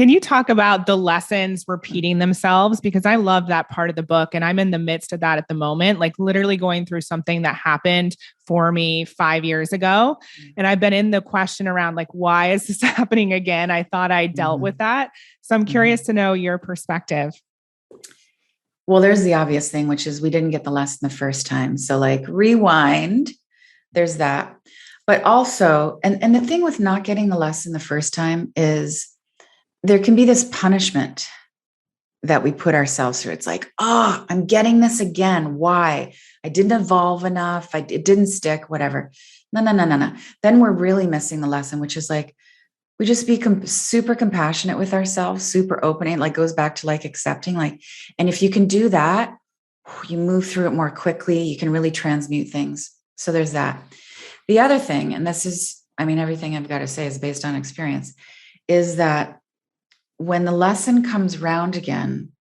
Can you talk about the lessons repeating themselves? Because I love that part of the book and I'm in the midst of that at the moment, like literally going through something that happened for me 5 years ago. And I've been in the question around like, why is this happening again? I thought I dealt with that. So I'm curious to know your perspective. Well, there's the obvious thing, which is we didn't get the lesson the first time. So like rewind, there's that. But also, and the thing with not getting the lesson the first time is there can be this punishment that we put ourselves through. It's like, oh, I'm getting this again. Why? I didn't evolve enough. It didn't stick, whatever. No. Then we're really missing the lesson, which is like, we just be super compassionate with ourselves, super open. It like goes back to like accepting, like, and if you can do that, you move through it more quickly. You can really transmute things. So there's that. The other thing, and this is, I mean, everything I've got to say is based on experience, is that when the lesson comes round again,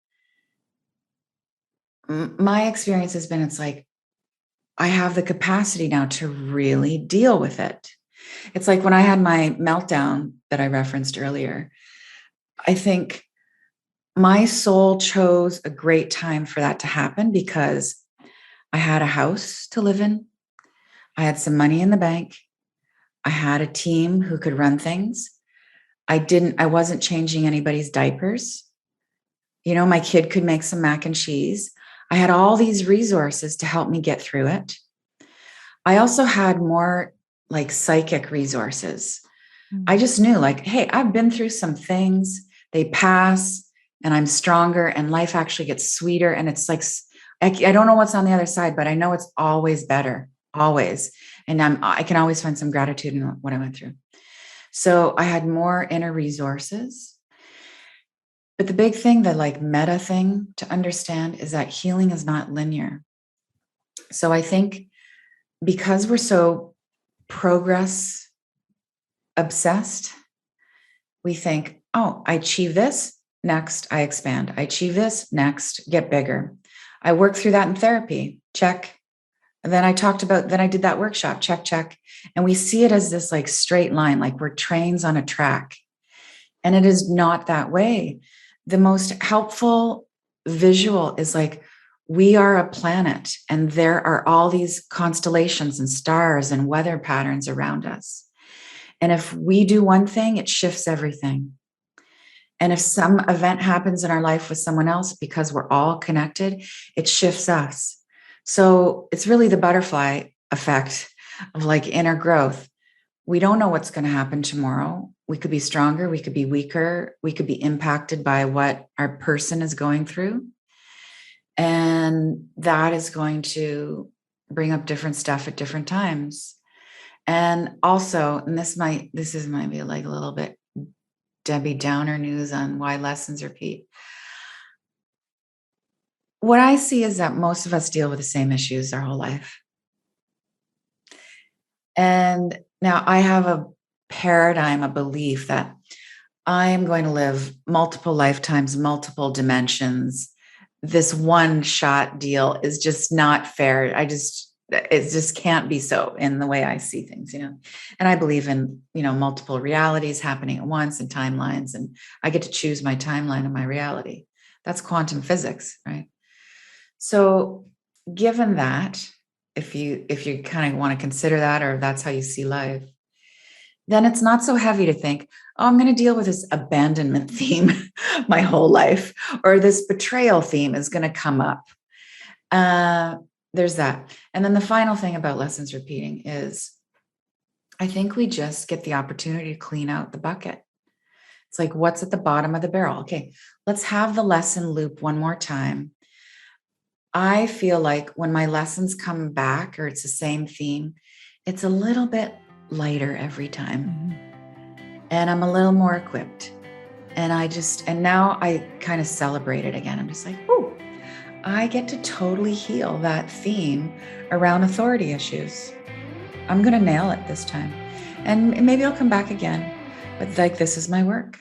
my experience has been, it's like, I have the capacity now to really deal with it. It's like when I had my meltdown that I referenced earlier, I think my soul chose a great time for that to happen because I had a house to live in. I had some money in the bank. I had a team who could run things. I wasn't changing anybody's diapers. You know, my kid could make some mac and cheese. I had all these resources to help me get through it. I also had more like psychic resources. I just knew like, hey, I've been through some things, they pass and I'm stronger and life actually gets sweeter. And it's like, I don't know what's on the other side, but I know it's always better, always. And I can always find some gratitude in what I went through. So I had more inner resources. But the big thing, the like meta thing to understand is that healing is not linear. So I think because we're so progress obsessed, we think, oh, I achieve this, next I expand. I achieve this, next get bigger. I work through that in therapy, check. And then I did that workshop, check. And we see it as this like straight line, like we're trains on a track. And it is not that way. The most helpful visual is like, we are a planet and there are all these constellations and stars and weather patterns around us. And if we do one thing, it shifts everything. And if some event happens in our life with someone else, because we're all connected, it shifts us. So it's really the butterfly effect of like inner growth. We don't know what's going to happen tomorrow. We could be stronger. We could be weaker. We could be impacted by what our person is going through. And that is going to bring up different stuff at different times. And also, and this might be like a little bit Debbie Downer news on why lessons repeat. What I see is that most of us deal with the same issues our whole life. And now I have a paradigm, a belief that I am going to live multiple lifetimes, multiple dimensions. This one shot deal is just not fair. It just can't be so in the way I see things, you know. And I believe in, you know, multiple realities happening at once and timelines, and I get to choose my timeline and my reality. That's quantum physics, right? So given that, if you kind of want to consider that, or that's how you see life, then it's not so heavy to think, oh, I'm going to deal with this abandonment theme my whole life, or this betrayal theme is going to come up. There's that. And then the final thing about lessons repeating is I think we just get the opportunity to clean out the bucket. It's like, what's at the bottom of the barrel? Okay, let's have the lesson loop one more time. I feel like when my lessons come back, or it's the same theme, it's a little bit lighter every time. And I'm a little more equipped. And now I kind of celebrate it again. I'm just like, oh, I get to totally heal that theme around authority issues. I'm going to nail it this time. And maybe I'll come back again, but like, this is my work.